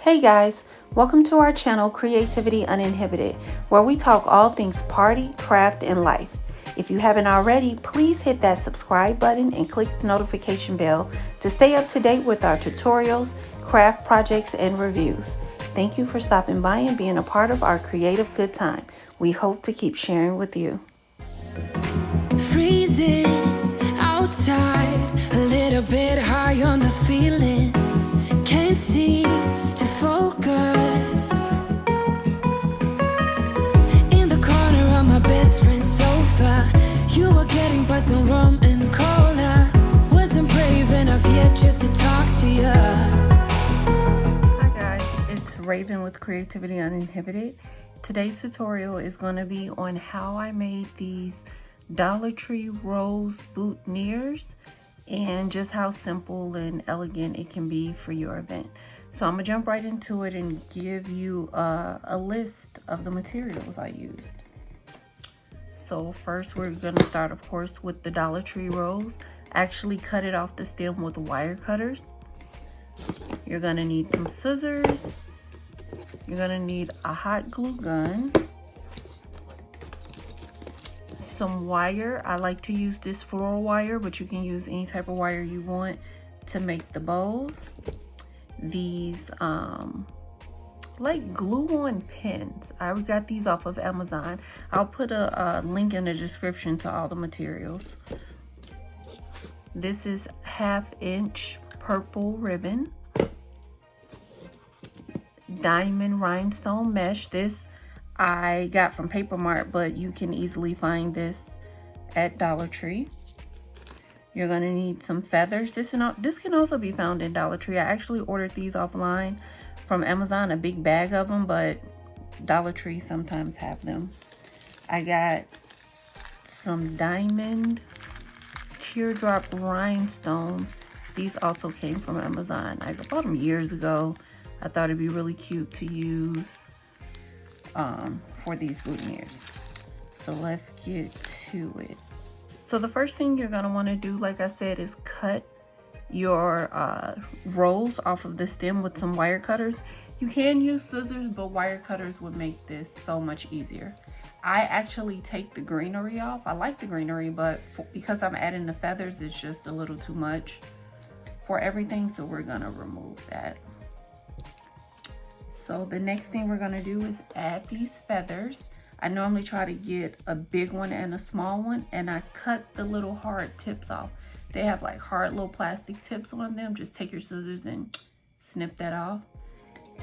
Hey guys, welcome to our channel Creativity Uninhibited, where we talk all things party, craft, and life. If you haven't already, please hit that subscribe button and click the notification bell to stay up to date with our tutorials, craft projects, and reviews. Thank you for stopping by and being a part of our creative good time. We hope to keep sharing with you. Freezing outside, a little bit high on the feeling. Can't seem to focus. In the corner of my best friend's sofa, you were getting buzzed on rum and cola. Wasn't brave enough yet just to talk to you. Hi guys, it's Raven with Creativity Uninhibited. Today's tutorial is going to be on how I made these Dollar Tree rose boutonnières and just how simple and elegant it can be for your event. So I'm gonna jump right into it and give you a list of the materials I used. So first we're gonna start, of course, with the Dollar Tree rose. Actually cut it off the stem with wire cutters. You're gonna need some scissors. You're gonna need a hot glue gun, some wire. I like to use this floral wire, but you can use any type of wire you want to make the bows. These like glue-on pins. I got these off of Amazon. I'll put a link in the description to all the materials. This is 1/2-inch purple ribbon, diamond rhinestone mesh. This I got from Paper Mart, but you can easily find this at Dollar Tree. You're gonna need some feathers. This can also be found in Dollar Tree. I actually ordered these offline from Amazon, a big bag of them, but Dollar Tree sometimes have them. I got some diamond teardrop rhinestones. These also came from Amazon. I bought them years ago. I thought it'd be really cute to use for these boutonnières. So let's get to it. So the first thing you're gonna wanna do, like I said, is cut your rolls off of the stem with some wire cutters. You can use scissors, but wire cutters would make this so much easier. I actually take the greenery off. I like the greenery, but because I'm adding the feathers, it's just a little too much for everything, so we're gonna remove that. So the next thing we're gonna do is add these feathers. I normally try to get a big one and a small one, and I cut the little hard tips off. They have like hard little plastic tips on them. Just take your scissors and snip that off.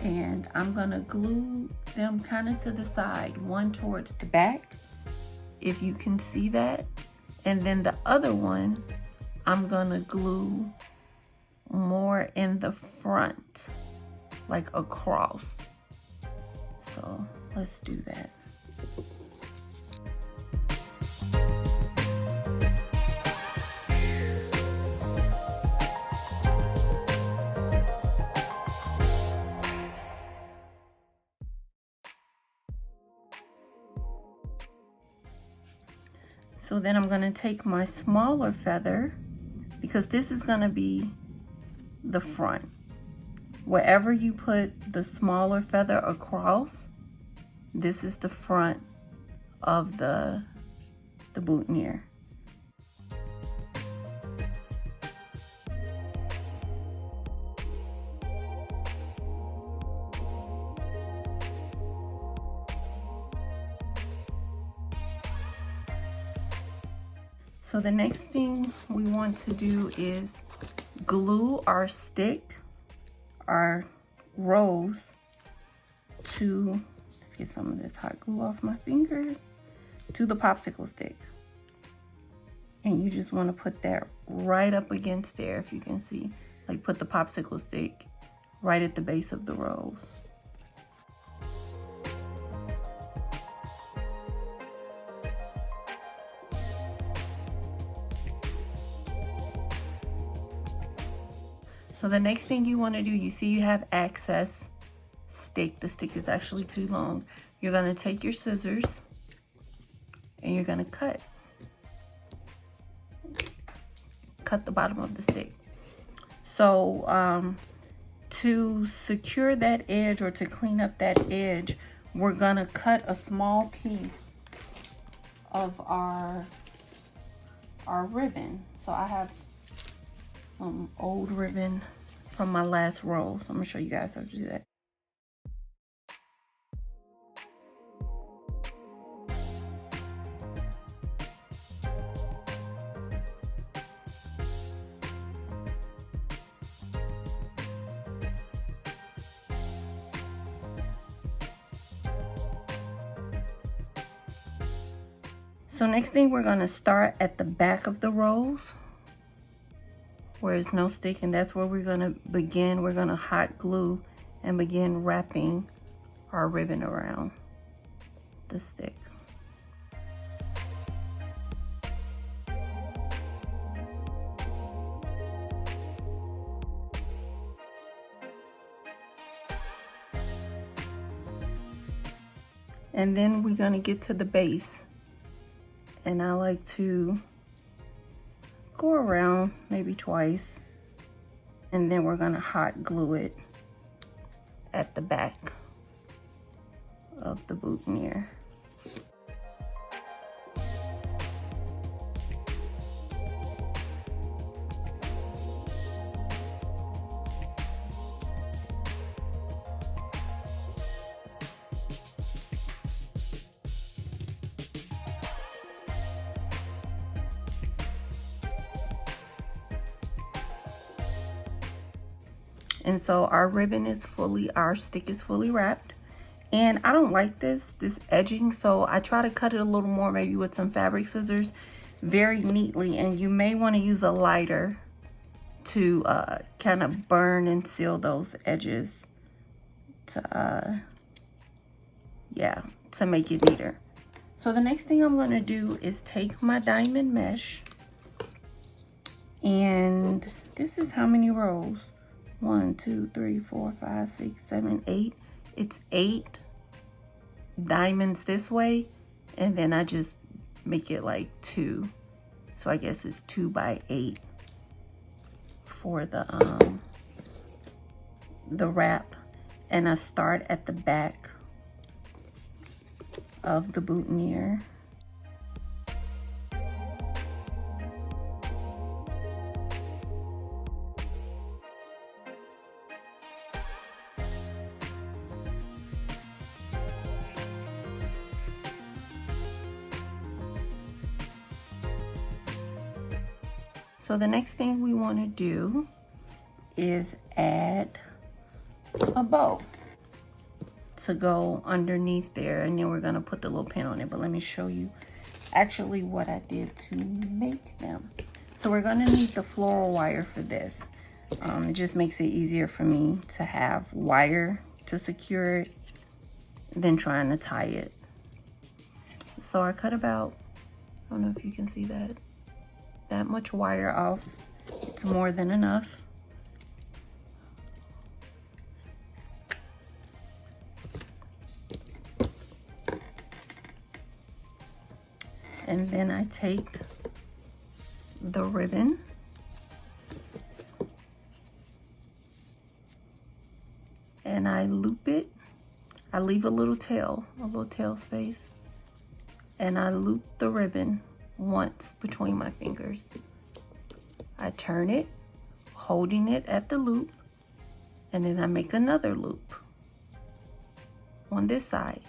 And I'm gonna glue them kind of to the side, one towards the back, if you can see that. And then the other one, I'm gonna glue more in the front, like across. So let's do that. So then I'm gonna take my smaller feather, because this is gonna be the front. Wherever you put the smaller feather across, this is the front of the boutonnière. So the next thing we want to do is glue our stick, our rose, to, let's get some of this hot glue off my fingers, to the popsicle stick. And you just want to put that right up against there, if you can see. Like put the popsicle stick right at the base of the rose. So the next thing you want to do, you see you have excess stick. The stick is actually too long. You're going to take your scissors and you're going to cut the bottom of the stick. So To secure that edge or to clean up that edge, we're gonna cut a small piece of our ribbon. So I have some old ribbon from my last roll. So I'm gonna show you guys how to do that. So next thing, we're gonna start at the back of the rolls where it's no stick, and that's where we're gonna begin. We're gonna hot glue and begin wrapping our ribbon around the stick. And then we're gonna get to the base. And I like to go around maybe twice, and then we're gonna hot glue it at the back of the boutonnière. And so our ribbon is our stick is fully wrapped. And I don't like this edging, so I try to cut it a little more, maybe with some fabric scissors, very neatly. And you may want to use a lighter to kind of burn and seal those edges to make it neater. So the next thing I'm going to do is take my diamond mesh, and this is how many rows? 1, 2, 3, 4, 5, 6, 7, 8. It's 8 diamonds this way, and then I just make it like 2. So I guess it's 2 by 8 for the wrap. And I start at the back of the boutonnière. So the next thing we want to do is add a bow to go underneath there, and then we're going to put the little pin on it. But let me show you actually what I did to make them. So we're going to need the floral wire for this. It just makes it easier for me to have wire to secure it than trying to tie it. So I cut about, I don't know if you can see that much wire off. It's more than enough. And then I take the ribbon and I loop it. I leave a little tail space, and I loop the ribbon once between my fingers. I turn it, holding it at the loop, and then I make another loop on this side.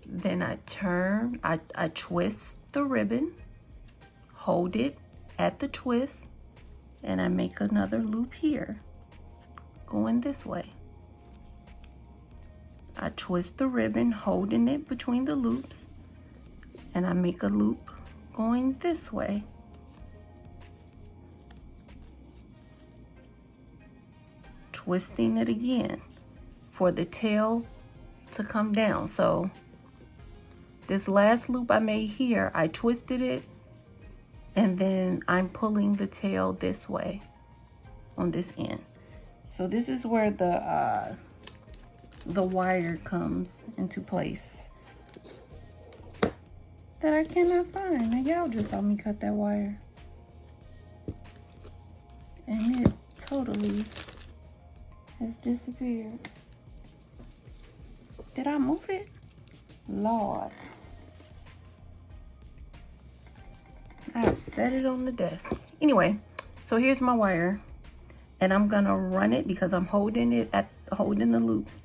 Then I turn, I twist the ribbon, hold it at the twist, and I make another loop here, going this way. I twist the ribbon, holding it between the loops, and I make a loop going this way. Twisting it again for the tail to come down. So this last loop I made here, I twisted it, and then I'm pulling the tail this way on this end. So this is where the wire comes into place that I cannot find. Now y'all just saw me cut that wire, and it totally has disappeared. Did I move it? Lord. I've set it on the desk. Anyway, so here's my wire. And I'm gonna run it because I'm holding the loops.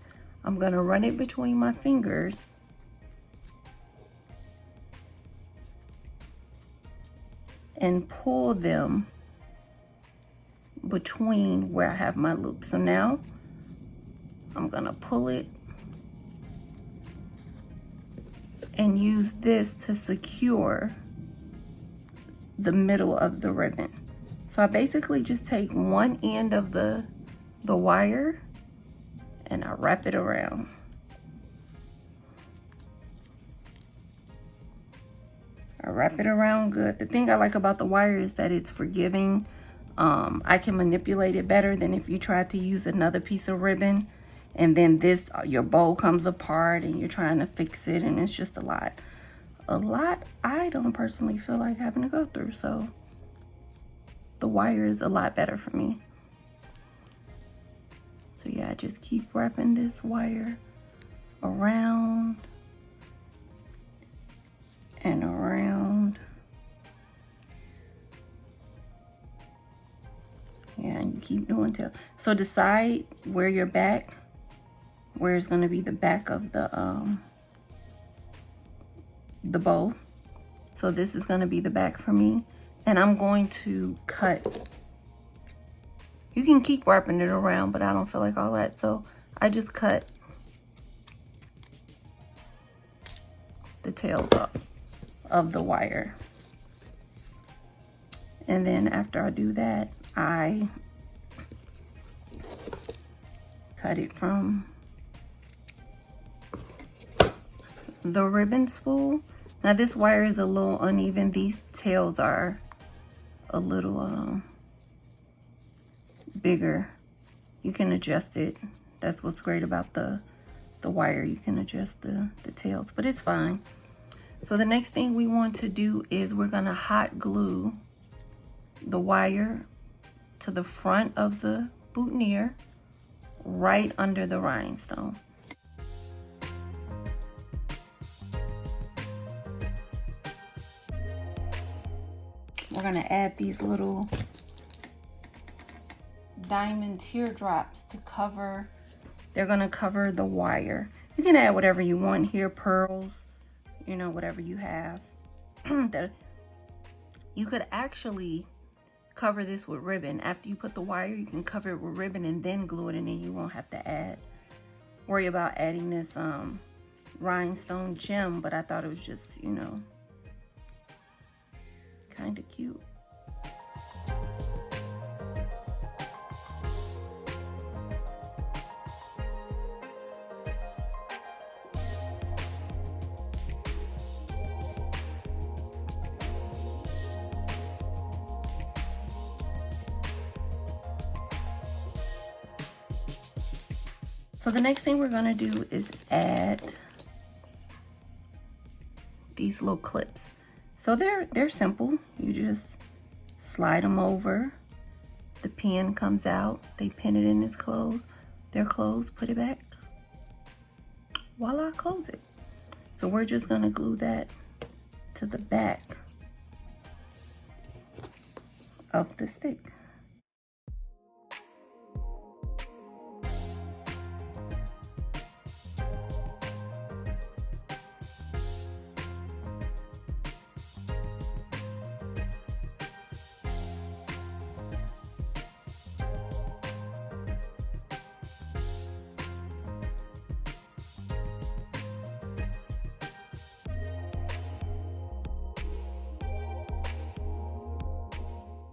I'm gonna run it between my fingers. And pull them between where I have my loop. So now I'm gonna pull it and use this to secure the middle of the ribbon. So I basically just take one end of the wire and I wrap it around. I wrap it around good. The thing I like about the wire is that it's forgiving. I can manipulate it better than if you try to use another piece of ribbon and then your bow comes apart and you're trying to fix it, and it's just a lot I don't personally feel like having to go through. So the wire is a lot better for me. So yeah, I just keep wrapping this wire around and around. Yeah, and you keep doing till. So decide where your back, where it's gonna be the back of the bow. So this is gonna be the back for me. And I'm going to cut. You can keep wrapping it around, but I don't feel like all that. So I just cut the tails off of the wire. And then after I do that, I cut it from the ribbon spool. Now this wire is a little uneven. These tails are a little bigger. You can adjust it. That's what's great about the wire. You can adjust the tails, but it's fine. So the next thing we want to do is we're gonna hot glue the wire to the front of the boutonnière right under the rhinestone. We're gonna add these little diamond teardrops to cover. They're gonna cover the wire. You can add whatever you want here, pearls, you know, whatever you have. That you could actually cover this with ribbon. After you put the wire, you can cover it with ribbon and then glue it, and then you won't have to worry about adding this rhinestone gem. But I thought it was just, you know, kind of cute. So the next thing we're gonna do is add these little clips. So they're simple. You just slide them over. The pin comes out. They pin it in his clothes. Their clothes, put it back. Voila, close it. So we're just gonna glue that to the back of the stick.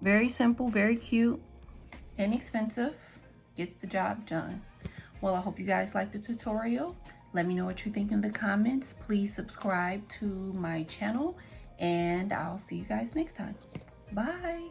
Very simple, very cute, inexpensive, gets the job done. Well, I hope you guys liked the tutorial. Let me know what you think in the comments. Please subscribe to my channel, and I'll see you guys next time. Bye.